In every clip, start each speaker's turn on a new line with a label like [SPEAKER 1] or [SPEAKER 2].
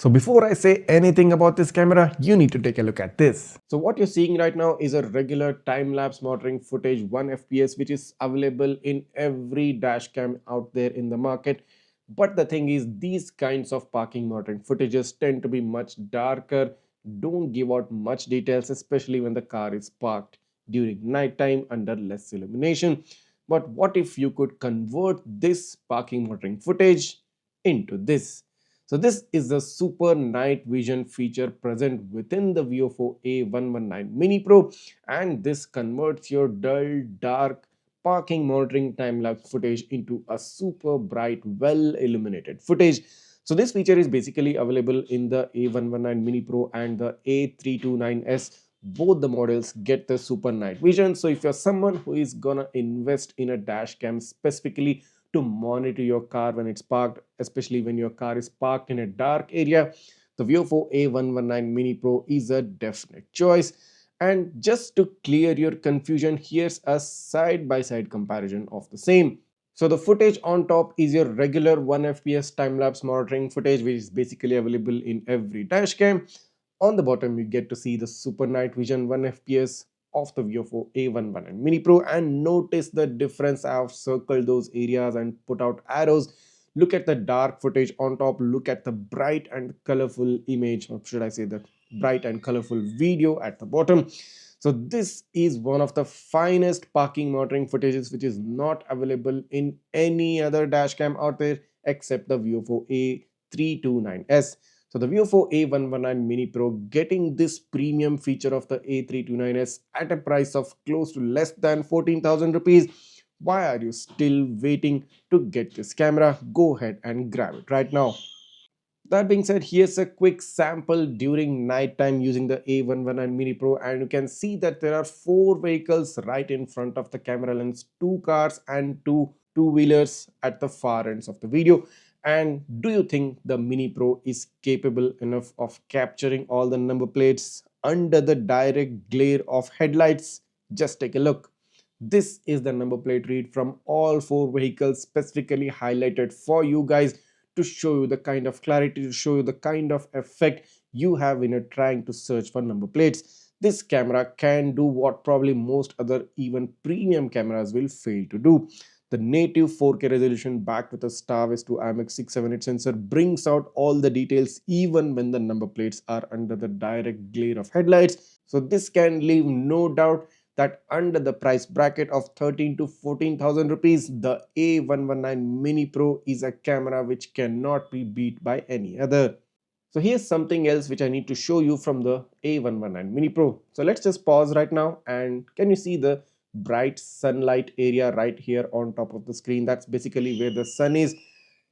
[SPEAKER 1] So before I say anything about this camera, you need to take a look at this. So what you're seeing right now is a regular time-lapse monitoring footage 1 FPS which is available in every dash cam out there in the market. But the thing is, these kinds of parking monitoring footages tend to be much darker, don't give out much details, especially when the car is parked during night time under less illumination. But what if you could convert this parking monitoring footage into this? So this is the super night vision feature present within the VIOFO A119 Mini Pro, and this converts your dull, dark parking monitoring time-lapse footage into a super bright, well illuminated footage. So this feature is basically available in the A119 Mini Pro and the A329S. Both the models get the super night vision. So if you're someone who is gonna invest in a dash cam specifically to monitor your car when it's parked, especially when your car is parked in a dark area, the VIOFO A119 Mini Pro is a definite choice. And just to clear your confusion, here's a side-by-side comparison of the same. So the footage on top is your regular 1 FPS time-lapse monitoring footage, which is basically available in every dash cam. On the bottom, you get to see the super night vision 1 FPS of the VIOFO A119 Mini Pro, and notice the difference. I have circled those areas and put out arrows. Look at the dark footage on top, look at the bright and colorful image, or should I say the bright and colorful video at the bottom. So this is one of the finest parking monitoring footages which is not available in any other dashcam out there except the VIOFO A329S. So the VIOFO A119 Mini Pro getting this premium feature of the A329S at a price of close to less than 14,000 rupees. Why are you still waiting to get this camera? Go ahead and grab it right now. That being said, here's a quick sample during night time using the A119 Mini Pro, and you can see that there are 4 vehicles right in front of the camera lens, 2 cars and 2 two-wheelers at the far ends of the video. And do you think the Mini Pro is capable enough of capturing all the number plates under the direct glare of headlights? Just take a look. This is the number plate read from all 4 vehicles, specifically highlighted for you guys to show you the kind of clarity, to show you the kind of effect you have when you're trying to search for number plates. This camera can do what probably most other even premium cameras will fail to do. The native 4K resolution backed with a StarVis2 IMX678 sensor brings out all the details even when the number plates are under the direct glare of headlights. So this can leave no doubt that under the price bracket of 13 to 14,000 rupees, the A119 Mini Pro is a camera which cannot be beat by any other. So here's something else which I need to show you from the A119 Mini Pro. So let's just pause right now, and can you see the bright sunlight area right here on top of the screen? That's basically where the sun is.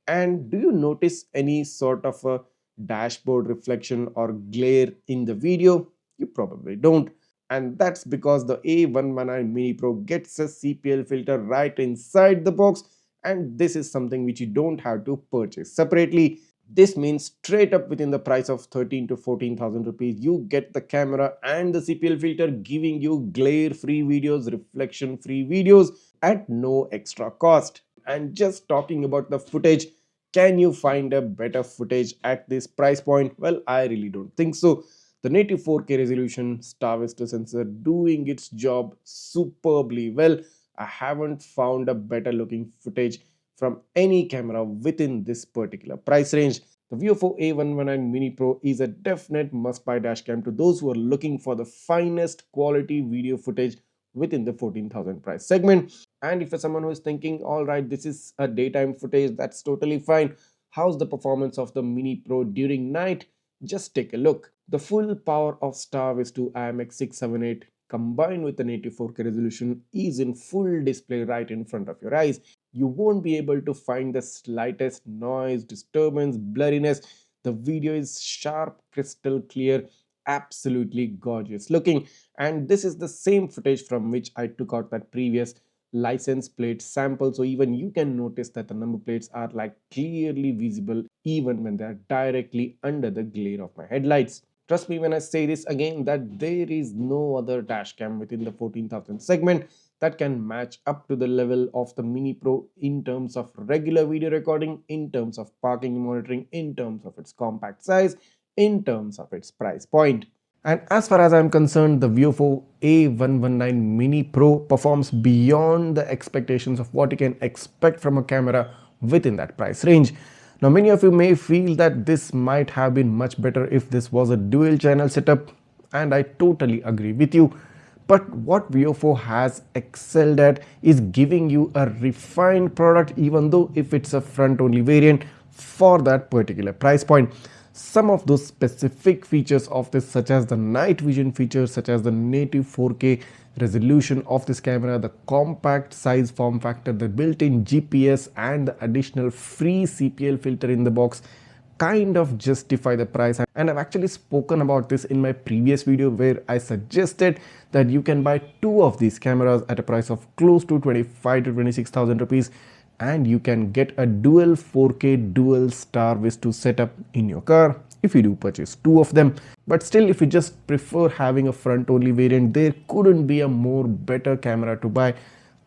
[SPEAKER 1] And do you notice any sort of a dashboard reflection or glare in the video? You probably don't. And that's because the A119 Mini Pro gets a CPL filter right inside the box, and this is something which you don't have to purchase separately. This means straight up within the price of 13 to 14,000 rupees, you get the camera and the CPL filter giving you glare-free videos, reflection-free videos at no extra cost. And just talking about the footage, can you find a better footage at this price point? Well, I really don't think so. The native 4K resolution, StarVis2 sensor doing its job superbly well. I haven't found a better looking footage from any camera within this particular price range. The VIOFO A119 Mini Pro is a definite must-buy dashcam to those who are looking for the finest quality video footage within the 14,000 price segment. And if you're someone who is thinking, all right, this is a daytime footage, that's totally fine. How's the performance of the Mini Pro during night? Just take a look. The full power of StarVis2 IMX678 combined with the native 4K resolution is in full display right in front of your eyes. You won't be able to find the slightest noise, disturbance, blurriness. The video is sharp, crystal clear, absolutely gorgeous looking. And this is the same footage from which I took out that previous license plate sample, so even you can notice that the number plates are like clearly visible even when they are directly under the glare of my headlights. Trust me when I say this again that there is no other dash cam within the 14,000 segment that can match up to the level of the Mini Pro in terms of regular video recording, in terms of parking monitoring, in terms of its compact size, in terms of its price point. And as far as I'm concerned, the VIOFO A119 Mini Pro performs beyond the expectations of what you can expect from a camera within that price range. Now, many of you may feel that this might have been much better if this was a dual channel setup, and I totally agree with you. But what VIOFO has excelled at is giving you a refined product, even though if it's a front only variant for that particular price point. Some of those specific features of this, such as the night vision features, such as the native 4K resolution of this camera, the compact size form factor, the built-in GPS and the additional free CPL filter in the box kind of justify the price. And I've actually spoken about this in my previous video where I suggested that you can buy two of these cameras at a price of close to 25 to 26,000 rupees, and you can get a dual 4K dual star vis 2 setup in your car if you do purchase two of them. But still, if you just prefer having a front only variant, there couldn't be a more better camera to buy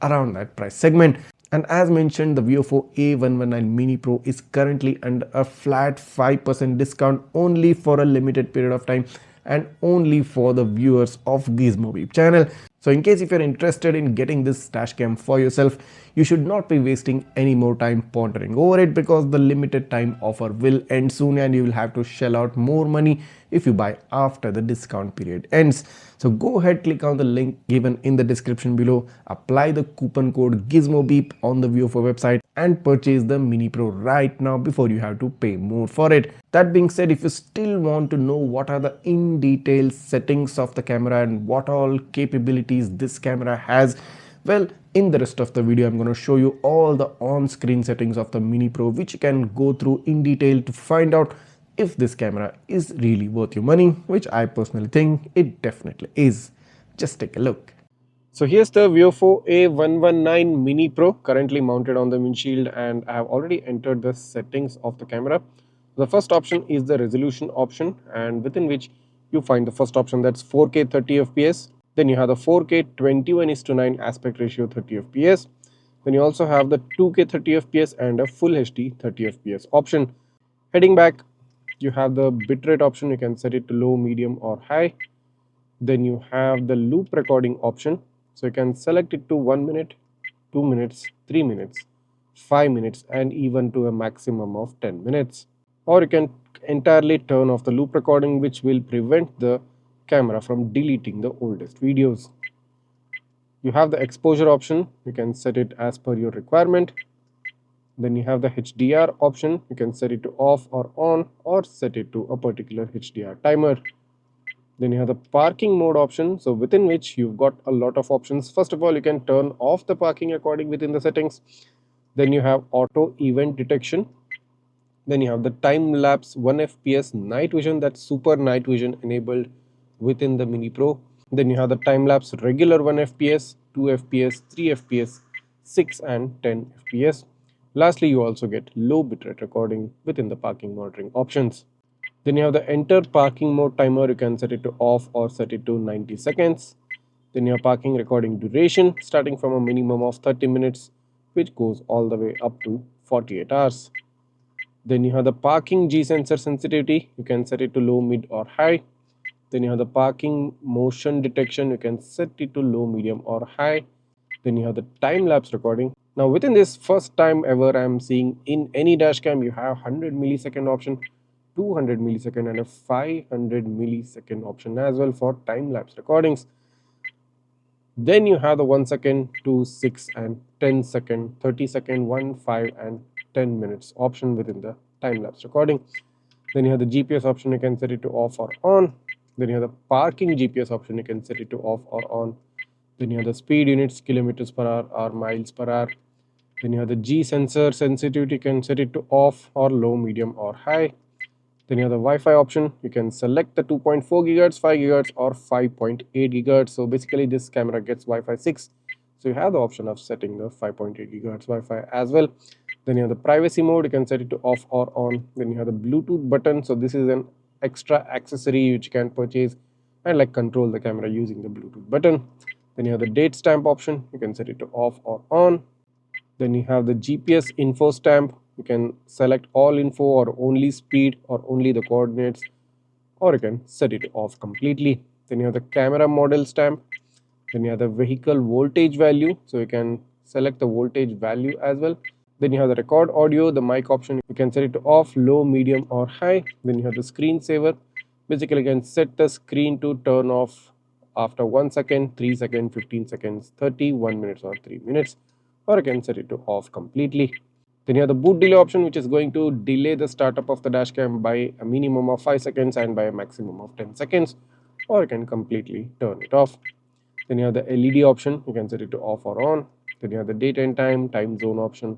[SPEAKER 1] around that price segment. And as mentioned, the VIOFO A119 Mini Pro is currently under a flat 5% discount only for a limited period of time and only for the viewers of Gizmobeep channel. So in case if you're interested in getting this dashcam for yourself, you should not be wasting any more time pondering over it, because the limited time offer will end soon and you will have to shell out more money if you buy after the discount period ends. So go ahead, click on the link given in the description below, apply the coupon code Gizmobeep on the VIOFO website and purchase the Mini Pro right now before you have to pay more for it. That being said, if you still want to know what are the in detail settings of the camera and what all capabilities this camera has, well, in the rest of the video I'm going to show you all the on-screen settings of the Mini Pro, which you can go through in detail to find out if this camera is really worth your money, which I personally think it definitely is. Just take a look. So here's the VIOFO A119 Mini Pro currently mounted on the windshield, and I have already entered the settings of the camera. The first option is the resolution option, and within which you find the first option, that's 4K 30 fps. Then you have the 4K 21:9 aspect ratio 30 fps. Then you also have the 2K 30 fps and a full HD 30 fps option. Heading back, you have the bitrate option. You can set it to low, medium or high. Then you have the loop recording option. So you can select it to 1 minute, 2 minutes, 3 minutes, 5 minutes and even to a maximum of 10 minutes. Or you can entirely turn off the loop recording, which will prevent the camera from deleting the oldest videos. You have the exposure option. You can set it as per your requirement. Then you have the HDR option. You can set it to off or on, or set it to a particular HDR timer. Then you have the parking mode option, so within which you've got a lot of options. First of all, you can turn off the parking recording within the settings. Then you have auto event detection. Then you have the time-lapse 1 fps night vision, that's super night vision enabled within the Mini Pro. Then you have the time-lapse regular 1 fps, 2 fps, 3 fps, 6 and 10 fps. Lastly, you also get low bitrate recording within the parking monitoring options. Then you have the enter parking mode timer. You can set it to off or set it to 90 seconds. Then you have parking recording duration starting from a minimum of 30 minutes, which goes all the way up to 48 hours. Then you have the parking G sensor sensitivity. You can set it to low, mid or high. Then you have the parking motion detection. You can set it to low, medium or high. Then you have the time-lapse recording. Now within this, first time ever I am seeing in any dashcam, you have 100 millisecond option, 200 millisecond and a 500 millisecond option as well for time-lapse recordings. Then you have the 1 second, 2, 6 and 10 second, 30 second, 1, 5 and 10 minutes option within the time-lapse recording. Then you have the GPS option. You can set it to off or on. Then you have the parking GPS option. You can set it to off or on. Then you have the speed units, kilometers per hour or miles per hour. Then you have the G sensor sensitivity. You can set it to off or low, medium or high. Then you have the Wi-Fi option. You can select the 2.4 GHz, 5 GHz or 5.8 GHz. So basically this camera gets Wi-Fi 6. So you have the option of setting the 5.8 GHz Wi-Fi as well. Then you have the privacy mode. You can set it to off or on. Then you have the Bluetooth button. So this is an extra accessory which you can purchase and like control the camera using the Bluetooth button. Then you have the date stamp option. You can set it to off or on. Then you have the GPS info stamp. You can select all info or only speed or only the coordinates, or you can set it off completely. Then you have the camera model stamp. Then you have the vehicle voltage value, so you can select the voltage value as well. Then you have the record audio, the mic option. You can set it to off, low, medium or high. Then you have the screensaver. Basically you can set the screen to turn off after 1 second, 3 seconds, 15 seconds, 30, 1 minute or 3 minutes, or you can set it to off completely. Then you have the boot delay option, which is going to delay the startup of the dashcam by a minimum of 5 seconds and by a maximum of 10 seconds, or you can completely turn it off. Then you have the LED option. You can set it to off or on. Then you have the date and time zone option,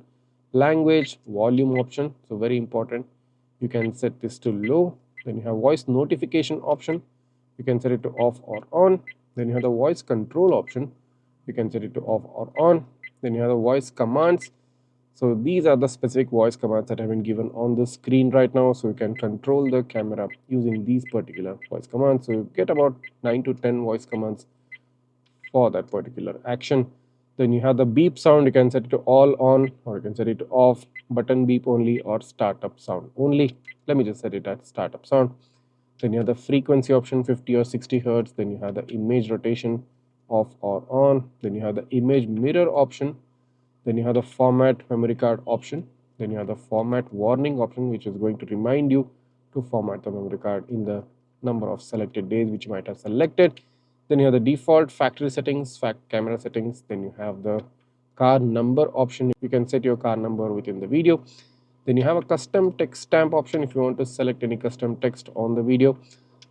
[SPEAKER 1] language, volume option. So very important. You can set this to low. Then you have voice notification option. You can set it to off or on. Then you have the voice control option. You can set it to off or on. Then you have the voice commands. So these are the specific voice commands that have been given on the screen right now. So you can control the camera using these particular voice commands. So you get about 9 to 10 voice commands for that particular action. Then you have the beep sound. You can set it to all on, or you can set it to off, button beep only, or startup sound only. Let me just set it at startup sound. Then you have the frequency option, 50 or 60 hertz. Then you have the image rotation, off or on. Then you have the image mirror option. Then you have the format memory card option. Then you have the format warning option, which is going to remind you to format the memory card in the number of selected days which you might have selected. Then you have the default factory settings, camera settings. Then you have the car number option. You can set your car number within the video. Then you have a custom text stamp option if you want to select any custom text on the video.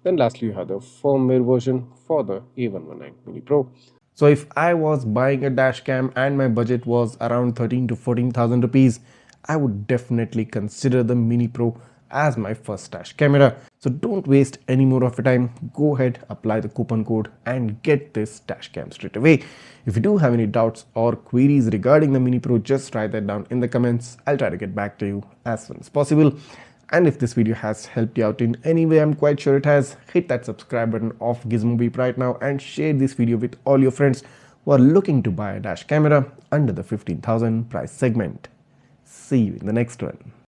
[SPEAKER 1] Then lastly, you have the firmware version for the A119 Mini Pro. So if I was buying a dash cam and my budget was around 13 to 14,000 rupees, I would definitely consider the Mini Pro as my first dash camera. So don't waste any more of your time. Go ahead, apply the coupon code and get this dash cam straight away. If you do have any doubts or queries regarding the Mini Pro, just write that down in the comments. I'll try to get back to you as soon as possible. And if this video has helped you out in any way, I'm quite sure it has, hit that subscribe button of Gizmobeep right now and share this video with all your friends who are looking to buy a dash camera under the 15,000 price segment. See you in the next one.